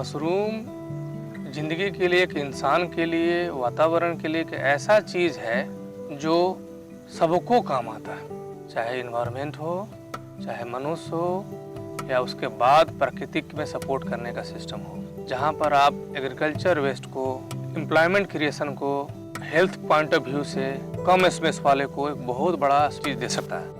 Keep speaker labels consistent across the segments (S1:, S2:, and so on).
S1: Mushroom ज़िंदगी के लिए, एक इंसान के लिए, वातावरण के लिए एक ऐसा चीज़ है जो सबको काम आता है, चाहे इन्वायरमेंट हो, चाहे मनुष्य हो, या उसके बाद प्रकृति में सपोर्ट करने का सिस्टम हो। जहाँ पर आप एग्रीकल्चर वेस्ट को, एम्प्लॉयमेंट क्रिएशन को, हेल्थ पॉइंट ऑफ व्यू से कम स्पेस वाले को एक बहुत बड़ा चीज़ दे सकता है।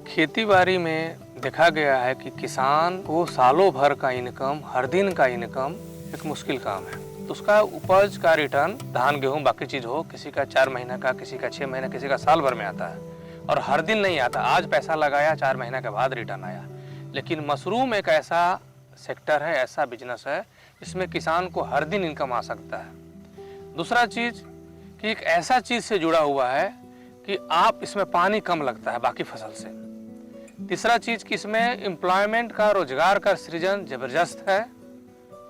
S1: खेती बाड़ी में देखा गया है कि किसान को सालों भर का इनकम, हर दिन का इनकम एक मुश्किल काम है। तो उसका उपज का रिटर्न, धान गेहूं बाकी चीज़ हो, किसी का 4 महीना का, किसी का 6 महीना, किसी का साल भर में आता है और हर दिन नहीं आता। आज पैसा लगाया, 4 महीना के बाद रिटर्न आया। लेकिन मशरूम एक ऐसा सेक्टर है, ऐसा बिजनेस है जिसमें किसान को हर दिन इनकम आ सकता है। दूसरा चीज़ कि एक ऐसा चीज़ से जुड़ा हुआ है कि आप इसमें पानी कम लगता है बाकी फसल से। तीसरा चीज कि इसमें एम्प्लॉयमेंट का, रोजगार का सृजन जबरदस्त है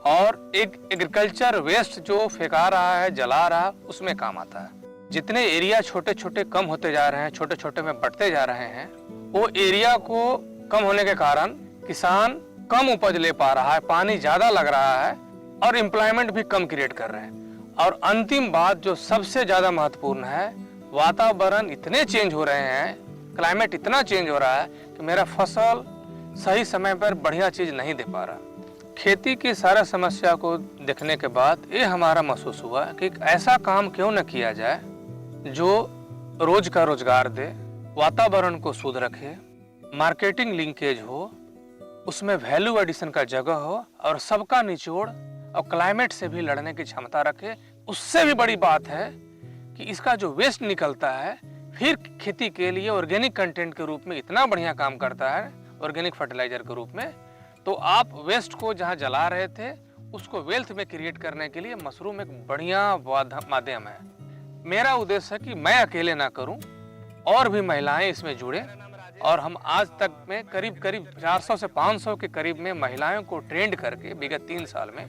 S1: और एक एग्रीकल्चर वेस्ट जो फेंका रहा है, जला रहा, उसमें काम आता है। जितने एरिया छोटे छोटे कम होते जा रहे हैं, छोटे छोटे में बढ़ते जा रहे हैं, वो एरिया को कम होने के कारण किसान कम उपज ले पा रहा है, पानी ज्यादा लग रहा है और एम्प्लॉयमेंट भी कम क्रिएट कर रहे हैं। और अंतिम बात जो सबसे ज्यादा महत्वपूर्ण है, वातावरण इतने चेंज हो रहे हैं, क्लाइमेट इतना चेंज हो रहा है कि मेरा फसल सही समय पर बढ़िया चीज नहीं दे पा रहा। खेती की सारा समस्या को देखने के बाद ये हमारा महसूस हुआ कि ऐसा काम क्यों न किया जाए जो रोज का रोजगार दे, वातावरण को शुद्ध रखे, मार्केटिंग लिंकेज हो, उसमें वैल्यू एडिशन का जगह हो और सबका निचोड़ और क्लाइमेट से भी लड़ने की क्षमता रखे। उससे भी बड़ी बात है कि इसका जो वेस्ट निकलता है फिर खेती के लिए ऑर्गेनिक कंटेंट के रूप में इतना बढ़िया काम करता है, ऑर्गेनिक फर्टिलाइजर के रूप में। तो आप वेस्ट को जहां जला रहे थे उसको वेल्थ में क्रिएट करने के लिए मशरूम एक बढ़िया माध्यम है। मेरा उद्देश्य है कि मैं अकेले ना करूं, और भी महिलाएं इसमें जुड़े और हम आज तक में करीब 400 से 500 के करीब में महिलाओं को ट्रेंड करके विगत 3 साल में,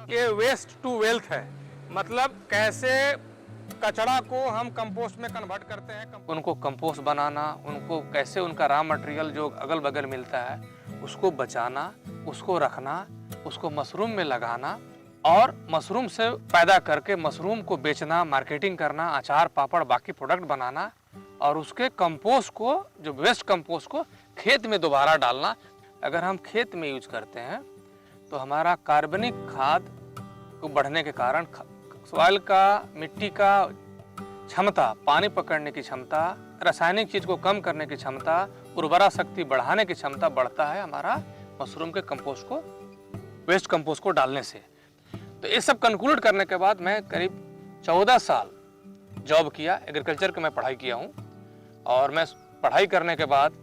S1: ये वेस्ट टू वेल्थ है, मतलब कैसे कचरा को हम कंपोस्ट में कन्वर्ट करते हैं, उनको कंपोस्ट बनाना, उनको कैसे उनका रॉ मटेरियल जो अगल बगल मिलता है उसको बचाना, उसको रखना, उसको मशरूम में लगाना और मशरूम से पैदा करके मशरूम को बेचना, मार्केटिंग करना, अचार पापड़ बाकी प्रोडक्ट बनाना और उसके कंपोस्ट को, जो वेस्ट कंपोस्ट को खेत में दोबारा डालना। अगर हम खेत में यूज करते हैं तो हमारा कार्बनिक खाद को बढ़ने के कारण सॉइल का, मिट्टी का क्षमता, पानी पकड़ने की क्षमता, रासायनिक चीज को कम करने की क्षमता, उर्वरा शक्ति बढ़ाने की क्षमता बढ़ता है हमारा मशरूम के कंपोस्ट को, वेस्ट कंपोस्ट को डालने से। तो ये सब कंक्लूड करने के बाद मैं करीब 14 साल जॉब किया, एग्रीकल्चर की मैं पढ़ाई किया हूँ और मैं पढ़ाई करने के बाद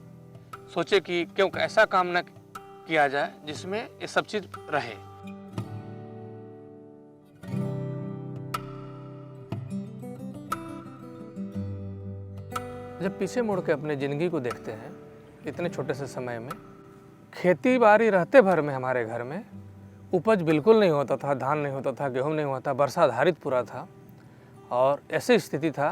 S1: सोचे कि क्यों ऐसा काम न किया जाए जिसमें ये सब चीज रहे। जब पीछे मुड़ के अपने ज़िंदगी को देखते हैं, इतने छोटे से समय में खेती बाड़ी रहते भर में हमारे घर में उपज बिल्कुल नहीं होता था, धान नहीं होता था, गेहूं नहीं होता, वर्षा आधारित पूरा था और ऐसी स्थिति था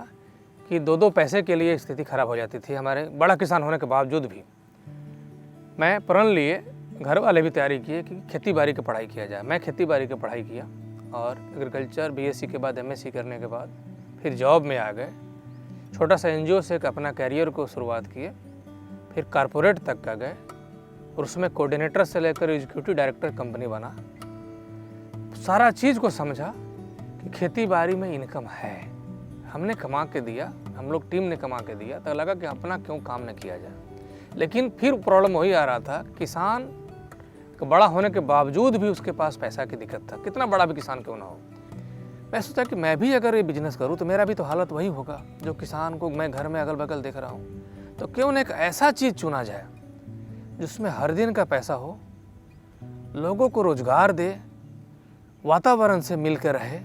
S1: कि 2-2 पैसे के लिए स्थिति खराब हो जाती थी हमारे, बड़ा किसान होने के बावजूद भी। मैं प्रण लिए, घर वाले भी तैयारी किए कि खेती बाड़ी की पढ़ाई किया जाए। मैं खेती बाड़ी की पढ़ाई किया और एग्रीकल्चर बीएससी के बाद एमएससी करने के बाद फिर जॉब में आ गए। छोटा सा एनजीओ से अपना कैरियर को शुरुआत किए, फिर कारपोरेट तक का गए और उसमें कोऑर्डिनेटर से लेकर एग्जीक्यूटिव डायरेक्टर कंपनी बना। सारा चीज़ को समझा कि खेती बाड़ी में इनकम है, हमने कमा के दिया, हम लोग टीम ने कमा के दिया, तो लगा कि अपना क्यों काम न किया जाए। लेकिन फिर प्रॉब्लम वही आ रहा था, किसान का बड़ा होने के बावजूद भी उसके पास पैसा की दिक्कत था, कितना बड़ा भी किसान क्यों ना हो। मैं सोचा कि मैं भी अगर ये बिजनेस करूं तो मेरा भी तो हालत वही होगा जो किसान को मैं घर में अगल बगल देख रहा हूं। तो क्यों न एक ऐसा चीज़ चुना जाए जिसमें हर दिन का पैसा हो, लोगों को रोजगार दे, वातावरण से मिलकर रहे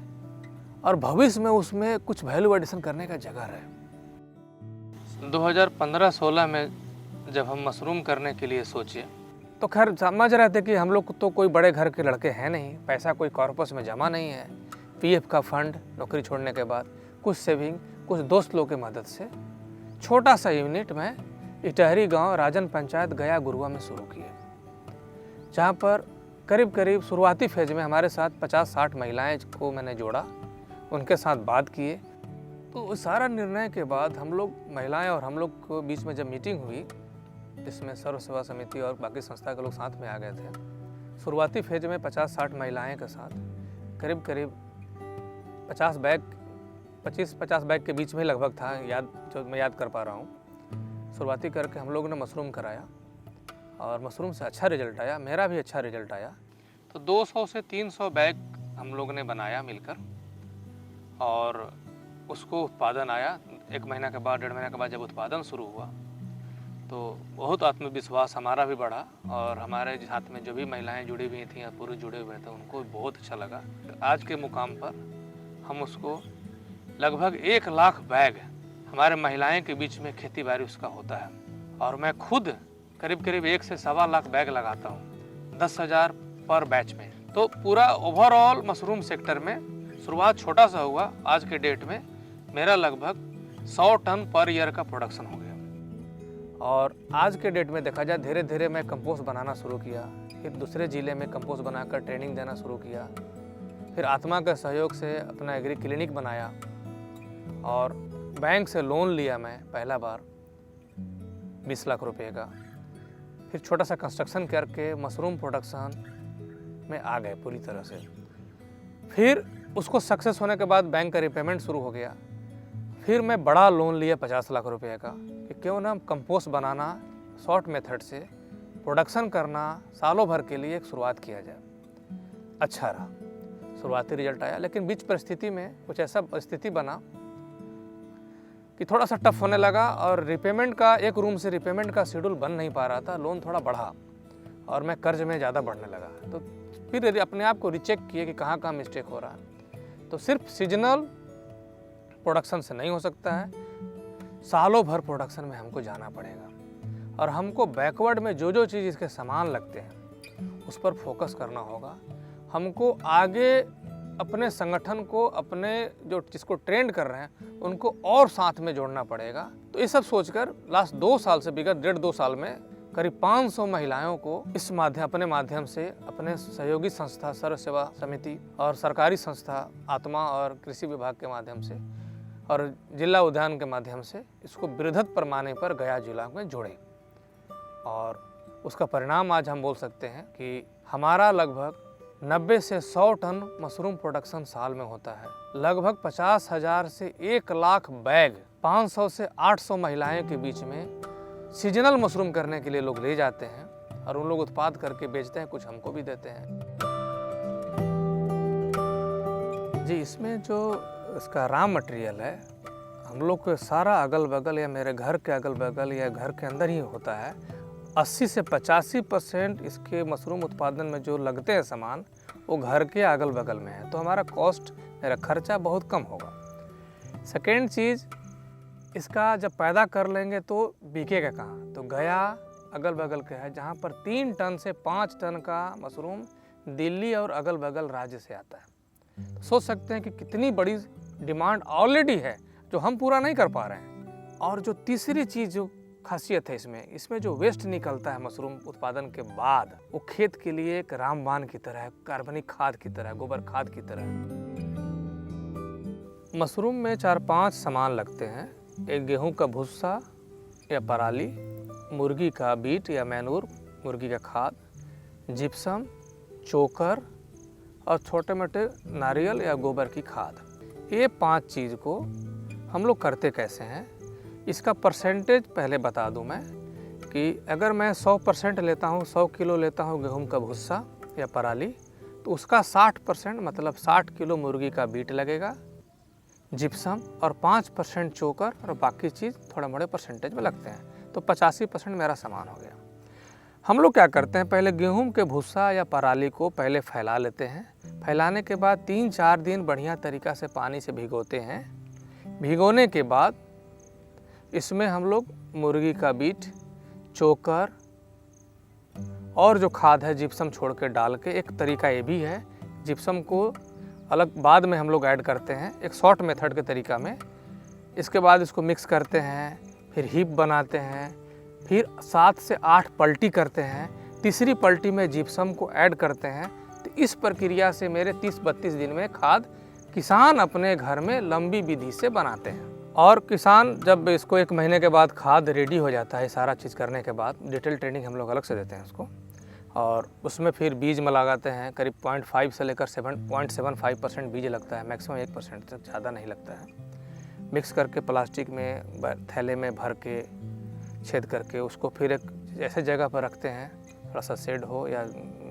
S1: और भविष्य में उसमें कुछ वैल्यू एडिशन करने का जगह रहे। 2015-16 में जब हम मशरूम करने के लिए सोचे तो खैर समझ रहे थे कि हम लोग तो कोई बड़े घर के लड़के हैं नहीं, पैसा कोई कॉर्पस में जमा नहीं है। पीएफ का फंड नौकरी छोड़ने के बाद, कुछ सेविंग, कुछ दोस्त लोगों की मदद से छोटा सा यूनिट में इटहरी गांव राजन पंचायत गया गुरुआ में शुरू किए, जहां पर करीब करीब शुरुआती फेज में हमारे साथ 50-60 महिलाएं को मैंने जोड़ा, उनके साथ बात किए। तो सारा निर्णय के बाद हम लोग महिलाएं और हम लोग को बीच में जब मीटिंग हुई, जिसमें सर्व सेवा समिति और बाकी संस्था के लोग साथ में आ गए थे, शुरुआती फेज में 50-60 महिलाएं के साथ करीब करीब 50 बैग, 25-50 बैग के बीच में लगभग था, जो मैं याद कर पा रहा हूँ। शुरुआती करके हम लोगों ने मशरूम कराया और मशरूम से अच्छा रिजल्ट आया, मेरा भी अच्छा रिजल्ट आया। तो 200 से 300 बैग हम लोगों ने बनाया मिलकर, और उसको उत्पादन आया। 1 महीना के बाद, 1.5 महीने के बाद जब उत्पादन शुरू हुआ तो बहुत आत्मविश्वास हमारा भी बढ़ा, और हमारे साथ में जो भी महिलाएं जुड़ी हुई थी या पुरुष जुड़े हुए थे, उनको बहुत अच्छा लगा। आज के मुकाम पर हम उसको लगभग 1 लाख बैग हमारे महिलाएं के बीच में खेती बाड़ी उसका होता है, और मैं खुद करीब करीब 1 से 1.25 लाख बैग लगाता हूँ, 10,000 पर बैच में। तो पूरा ओवरऑल मशरूम सेक्टर में शुरुआत छोटा सा हुआ, आज के डेट में मेरा लगभग 100 टन पर ईयर का प्रोडक्शन हो गया। और आज के डेट में देखा जाए, धीरे धीरे मैं कंपोस्ट बनाना शुरू किया, फिर दूसरे ज़िले में कंपोस्ट बनाकर ट्रेनिंग देना शुरू किया, फिर आत्मा के सहयोग से अपना एग्री क्लिनिक बनाया, और बैंक से लोन लिया मैं पहला बार 20 लाख रुपए का। फिर छोटा सा कंस्ट्रक्शन करके मशरूम प्रोडक्शन में आ गए पूरी तरह से। फिर उसको सक्सेस होने के बाद बैंक का रिपेमेंट शुरू हो गया। फिर मैं बड़ा लोन लिया 50 लाख रुपए का, कि क्यों ना कंपोस्ट बनाना शॉर्ट मेथड से प्रोडक्शन करना सालों भर के लिए एक शुरुआत किया जाए। अच्छा रहा, शुरुआती रिजल्ट आया, लेकिन बीच परिस्थिति में कुछ ऐसा परिस्थिति बना कि थोड़ा सा टफ होने लगा, और रिपेमेंट का, एक रूम से रिपेमेंट का शेड्यूल बन नहीं पा रहा था, लोन थोड़ा बढ़ा और मैं कर्ज में ज़्यादा बढ़ने लगा। तो फिर अपने आप को रिचेक किए कि कहाँ कहाँ मिस्टेक हो रहा है। तो सिर्फ सीजनल प्रोडक्शन से नहीं हो सकता है, सालों भर प्रोडक्शन में हमको जाना पड़ेगा, और हमको बैकवर्ड में जो जो चीज़ इसके सामान लगते हैं उस पर फोकस करना होगा। हमको आगे अपने संगठन को, अपने जो जिसको ट्रेंड कर रहे हैं उनको और साथ में जोड़ना पड़ेगा। तो ये सब सोचकर लास्ट 2 साल से, विगत 1.5-2 साल में करीब 500 महिलाओं को इस अपने माध्यम से, अपने सहयोगी संस्था सर्व सेवा समिति और सरकारी संस्था आत्मा और कृषि विभाग के माध्यम से और जिला उद्यान के माध्यम से इसको वृहद पैमाने पर गया जिला में जोड़े। और उसका परिणाम आज हम बोल सकते हैं कि हमारा लगभग 90 से 100 टन मशरूम प्रोडक्शन साल में होता है। लगभग 50,000 से 1 लाख बैग 500 से 800 महिलाएं के बीच में सीजनल मशरूम करने के लिए लोग ले जाते हैं, और उन लोग उत्पाद करके बेचते हैं, कुछ हमको भी देते हैं। जी, इसमें जो इसका रॉ मटेरियल है, हम लोग को सारा अगल बगल या मेरे घर के अगल बगल या घर के अंदर ही होता है। 80 से 85% इसके मशरूम उत्पादन में जो लगते हैं सामान, वो घर के अगल बगल में है। तो हमारा कॉस्ट, मेरा खर्चा बहुत कम होगा। सेकेंड चीज़, इसका जब पैदा कर लेंगे तो बिकेगा कहाँ? तो गया अगल बगल के है, जहाँ पर 3 टन से 5 टन का मशरूम दिल्ली और अगल बगल राज्य से आता है। तो सोच सकते हैं कि कितनी बड़ी डिमांड ऑलरेडी है जो हम पूरा नहीं कर पा रहे हैं। और जो तीसरी चीज़ जो खासियत है इसमें जो वेस्ट निकलता है मशरूम उत्पादन के बाद, वो खेत के लिए एक रामबाण की तरह है, कार्बनिक खाद की तरह, गोबर खाद की तरह। मशरूम में 4-5 सामान लगते हैं। एक गेहूं का भुस्सा या पराली, मुर्गी का बीट या मैनूर, मुर्गी का खाद, जिप्सम, चोकर और छोटे मोटे नारियल या गोबर की खाद। ये 5 चीज़ को हम लोग करते कैसे हैं, इसका परसेंटेज पहले बता दूं मैं कि अगर मैं 100% लेता हूं, 100 किलो लेता हूं गेहूं का भुस्सा या पराली, तो उसका 60% मतलब 60 किलो मुर्गी का बीट लगेगा, जिप्सम, और 5% चोकर, और बाकी चीज़ थोड़े मोड़े परसेंटेज में लगते हैं। तो 85% मेरा सामान हो गया। हम लोग क्या करते हैं, पहले गेहूं के भुस्सा या पराली को पहले फैला लेते हैं। फैलाने के बाद 3-4 दिन बढ़िया तरीक़ा से पानी से भिगोते हैं। भिगोने के बाद इसमें हम लोग मुर्गी का बीट, चोकर और जो खाद है जिप्सम छोड़ के डाल के, एक तरीका ये भी है, जिप्सम को अलग बाद में हम लोग ऐड करते हैं एक शॉर्ट मेथड के तरीका में। इसके बाद इसको मिक्स करते हैं, फिर हीप बनाते हैं, फिर 7 से 8 पलटी करते हैं, तीसरी पलटी में जिप्सम को ऐड करते हैं। तो इस प्रक्रिया से मेरे 30-32 दिन में खाद किसान अपने घर में लंबी विधि से बनाते हैं। और किसान जब इसको 1 महीने के बाद खाद रेडी हो जाता है, सारा चीज़ करने के बाद डिटेल ट्रेनिंग हम लोग अलग से देते हैं उसको, और उसमें फिर बीज में लगाते हैं। करीब 0.5 से लेकर 0.75% बीज लगता है, मैक्सिमम 1% से ज़्यादा नहीं लगता है। मिक्स करके प्लास्टिक में थैले में भर के छेद करके उसको फिर एक ऐसे जगह पर रखते हैं, थोड़ा सा शेड हो या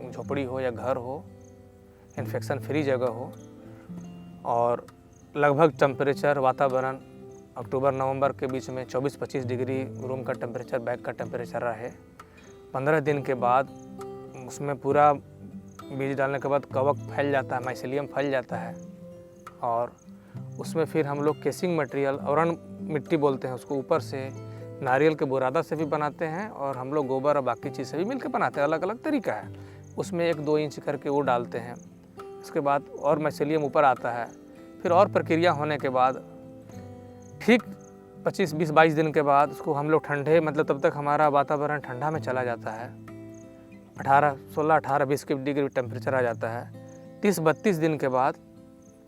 S1: झोपड़ी हो या घर हो, इन्फेक्शन फ्री जगह हो, और लगभग टेम्परेचर वातावरण अक्टूबर-नवंबर के बीच में 24-25 डिग्री रूम का टेम्परेचर, बैग का टेम्परेचर रहे। 15 दिन के बाद उसमें पूरा बीज डालने के बाद कवक फैल जाता है, माइसेलियम फैल जाता है, और उसमें फिर हम लोग केसिंग मटेरियल, औरण मिट्टी बोलते हैं उसको, ऊपर से नारियल के बुरादा से भी बनाते हैं, और हम लोग गोबर और बाकी चीज़ से भी मिलकर बनाते हैं। अलग अलग तरीका है, उसमें 1-2 इंच करके वो डालते हैं। उसके बाद और माइसेलियम ऊपर आता है। फिर और प्रक्रिया होने के बाद ठीक 25-20-22 दिन के बाद उसको हम लोग ठंडे, मतलब तब तक हमारा वातावरण ठंडा में चला जाता है, 16-18-20 डिग्री टेम्परेचर आ जाता है। 30-32 दिन के बाद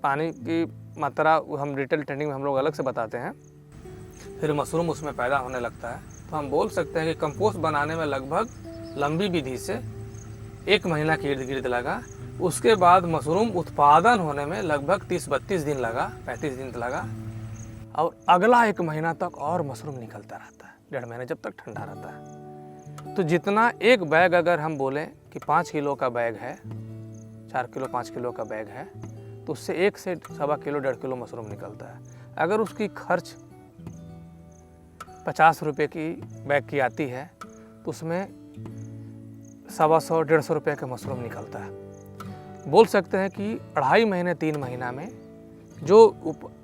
S1: पानी की मात्रा हम डिटेल ट्रेनिंग में हम लोग अलग से बताते हैं। फिर मशरूम उसमें पैदा होने लगता है। तो हम बोल सकते हैं कि कंपोस्ट बनाने में लगभग लंबी विधि से 1 महीना के इर्द गिर्द लगा। उसके बाद मशरूम उत्पादन होने में लगभग 30-32 दिन लगा, 35 दिन लगा, और अगला 1 महीना तक और मशरूम निकलता रहता है, 1.5 महीने जब तक ठंडा रहता है। तो जितना एक बैग, अगर हम बोलें कि 5 किलो का बैग है, 4 किलो 5 किलो का बैग है, तो उससे 1 से सवा किलो 1.5 किलो मशरूम निकलता है। अगर उसकी खर्च 50 रुपये की बैग की आती है, तो उसमें 125-150 रुपये का मशरूम निकलता है। बोल सकते हैं कि 2.5 महीने 3 महीना में जो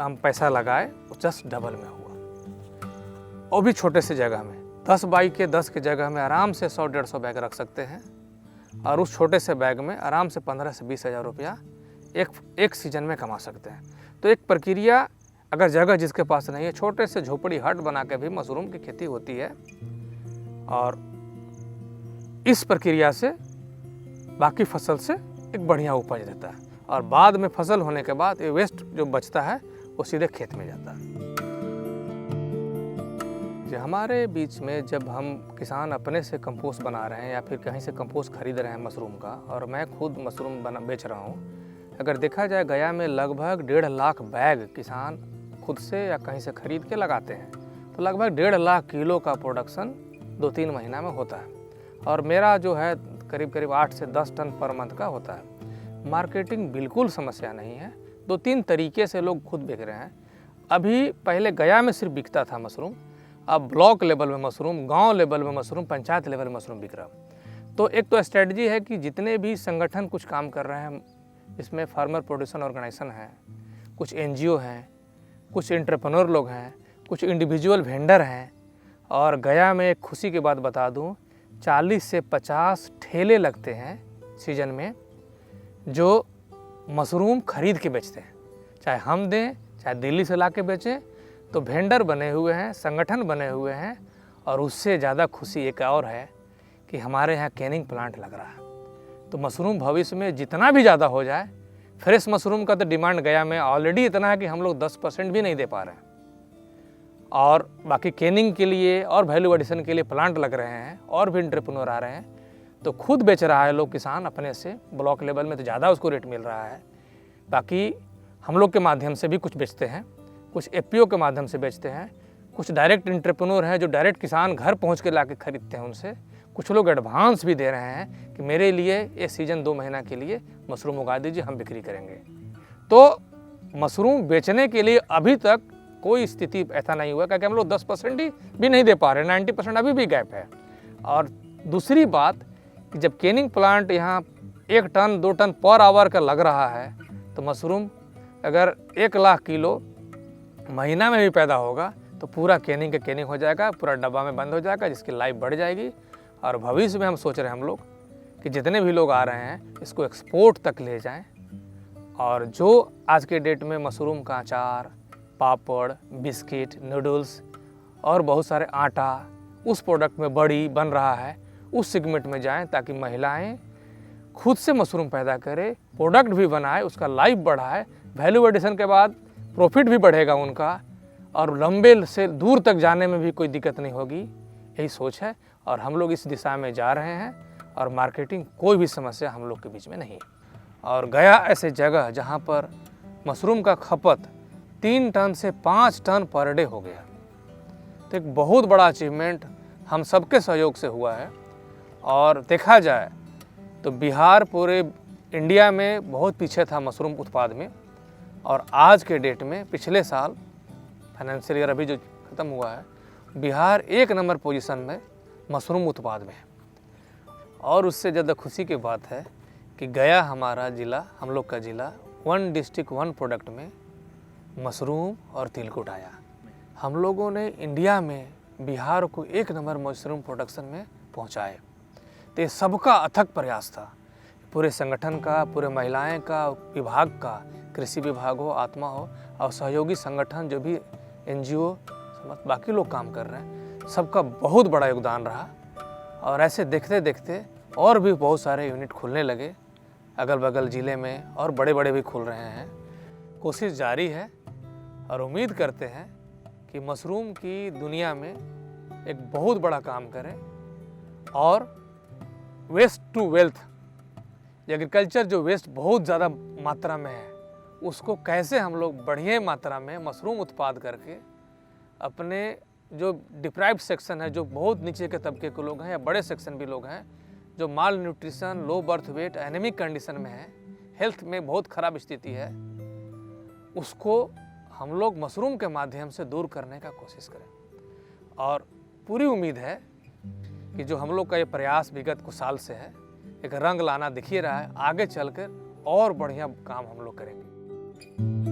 S1: हम पैसा लगाए वो जस्ट डबल में हुआ, और भी छोटे से जगह में 10 बाई के 10 की जगह में आराम से 100-150 बैग रख सकते हैं, और उस छोटे से बैग में आराम से 15 से 20 हज़ार रुपया एक सीजन में कमा सकते हैं। तो एक प्रक्रिया, अगर जगह जिसके पास नहीं है, छोटे से झोपड़ी हट बना के भी मशरूम की खेती होती है, और इस प्रक्रिया से बाकी फसल से एक बढ़िया उपज देता है, और बाद में फसल होने के बाद ये वेस्ट जो बचता है वो सीधे खेत में जाता है। हमारे बीच में जब हम किसान अपने से कंपोस्ट बना रहे हैं या फिर कहीं से कंपोस्ट खरीद रहे हैं मशरूम का, और मैं खुद मशरूम बेच रहा हूँ, अगर देखा जाए गया में लगभग 1.5 लाख बैग किसान खुद से या कहीं से खरीद के लगाते हैं। तो लगभग 1.5 लाख किलो का प्रोडक्शन 2-3 महीना में होता है, और मेरा जो है करीब 8 से 10 टन पर मंथ का होता है। मार्केटिंग बिल्कुल समस्या नहीं है, 2-3 तरीके से लोग खुद बेच रहे हैं। अभी पहले गया में सिर्फ बिकता था मशरूम, अब ब्लॉक लेवल में मशरूम, गांव लेवल में मशरूम, पंचायत लेवल में मशरूम बिक रहा। तो एक तो स्ट्रेटजी है कि जितने भी संगठन कुछ काम कर रहे हैं, इसमें फार्मर प्रोड्यूसर ऑर्गेनाइजेशन है, कुछ NGO हैं, कुछ एंटरप्रेन्योर लोग हैं, कुछ इंडिविजुअल वेंडर हैं, और गया में एक खुशी की बात बता दूं, 40 से 50 ठेले लगते हैं सीजन में जो मशरूम खरीद के बेचते हैं, चाहे हम दें चाहे दिल्ली से ला के बेचें। तो वेंडर बने हुए हैं, संगठन बने हुए हैं, और उससे ज़्यादा खुशी एक और है कि हमारे यहाँ कैनिंग प्लांट लग रहा है। तो मशरूम भविष्य में जितना भी ज़्यादा हो जाए, फ्रेश मशरूम का तो डिमांड गया में ऑलरेडी इतना है कि हम लोग 10% भी नहीं दे पा रहे हैं, और बाकी कैनिंग के लिए और वैल्यू एडिशन के लिए प्लांट लग रहे हैं, और भी एंटरप्रेन्योर आ रहे हैं। तो खुद बेच रहा है लोग किसान अपने से, ब्लॉक लेवल में तो ज़्यादा उसको रेट मिल रहा है। बाकी हम लोग के माध्यम से भी कुछ बेचते हैं, कुछ FPO के माध्यम से बेचते हैं, कुछ डायरेक्ट एंटरप्रेन्योर हैं जो डायरेक्ट किसान घर पहुंच के ला के खरीदते हैं उनसे। कुछ लोग एडवांस भी दे रहे हैं कि मेरे लिए ये सीज़न 2 महीना के लिए मशरूम उगा दीजिए, हम बिक्री करेंगे। तो मशरूम बेचने के लिए अभी तक कोई स्थिति ऐसा नहीं हुआ, क्योंकि हम लोग 10% भी नहीं दे पा रहे, 90% अभी भी गैप है। और दूसरी बात कि जब कैनिंग प्लांट यहाँ 1 टन 2 टन पर आवर का लग रहा है, तो मशरूम अगर 1 लाख किलो महीना में भी पैदा होगा तो पूरा कैनिंग का कैनिंग हो जाएगा, पूरा डब्बा में बंद हो जाएगा, जिसकी लाइफ बढ़ जाएगी। और भविष्य में हम सोच रहे हैं हम लोग कि जितने भी लोग आ रहे हैं इसको एक्सपोर्ट तक ले जाएं, और जो आज के डेट में मशरूम का अचार, पापड़, बिस्किट, नूडल्स और बहुत सारे आटा उस प्रोडक्ट में बड़ी बन रहा है, उस सेगमेंट में जाएं ताकि महिलाएं खुद से मशरूम पैदा करें, प्रोडक्ट भी बनाए, उसका लाइफ बढ़ाए, वैल्यू एडिशन के बाद प्रॉफिट भी बढ़ेगा उनका, और लंबे से दूर तक जाने में भी कोई दिक्कत नहीं होगी। यही सोच है और हम लोग इस दिशा में जा रहे हैं, और मार्केटिंग कोई भी समस्या हम लोग के बीच में नहीं है। और गया ऐसे जगह जहाँ पर मशरूम का खपत 3 टन से 5 टन पर डे हो गया, तो एक बहुत बड़ा अचीवमेंट हम सबके सहयोग से हुआ है। और देखा जाए तो बिहार पूरे इंडिया में बहुत पीछे था मशरूम उत्पाद में, और आज के डेट में पिछले साल फाइनेंशियल ईयर अभी जो ख़त्म हुआ है, बिहार 1 नंबर पोजीशन में मशरूम उत्पाद में है। और उससे ज़्यादा खुशी की बात है कि गया हमारा ज़िला, हम लोग का ज़िला 1 डिस्ट्रिक्ट 1 प्रोडक्ट में मशरूम और तिलकुट आया। हम लोगों ने इंडिया में बिहार को 1 नंबर मशरूम प्रोडक्शन में पहुंचाए। तो ये सबका अथक प्रयास था, पूरे संगठन का, पूरे महिलाएं का, विभाग का, कृषि विभाग हो, आत्मा हो, और सहयोगी संगठन जो भी NGO बाकी लोग काम कर रहे हैं, सबका बहुत बड़ा योगदान रहा। और ऐसे देखते देखते और भी बहुत सारे यूनिट खुलने लगे अगल बगल ज़िले में, और बड़े बड़े भी खुल रहे हैं। कोशिश जारी है और उम्मीद करते हैं कि मशरूम की दुनिया में एक बहुत बड़ा काम करें, और वेस्ट टू वेल्थ, एग्रीकल्चर जो वेस्ट बहुत ज़्यादा मात्रा में है, उसको कैसे हम लोग बढ़िया मात्रा में मशरूम उत्पाद करके अपने जो डिप्राइव्ड सेक्शन है, जो बहुत नीचे के तबके के लोग हैं, या बड़े सेक्शन भी लोग हैं जो malnutrition, low birth weight, anaemic condition में है, हेल्थ में बहुत ख़राब स्थिति है, उसको हम लोग मशरूम के माध्यम से दूर करने का कोशिश करें। और पूरी उम्मीद है कि जो हम लोग का ये प्रयास विगत कुछ साल से है, एक रंग लाना दिख ही रहा है, आगे चलकर और बढ़िया काम हम लोग करेंगे।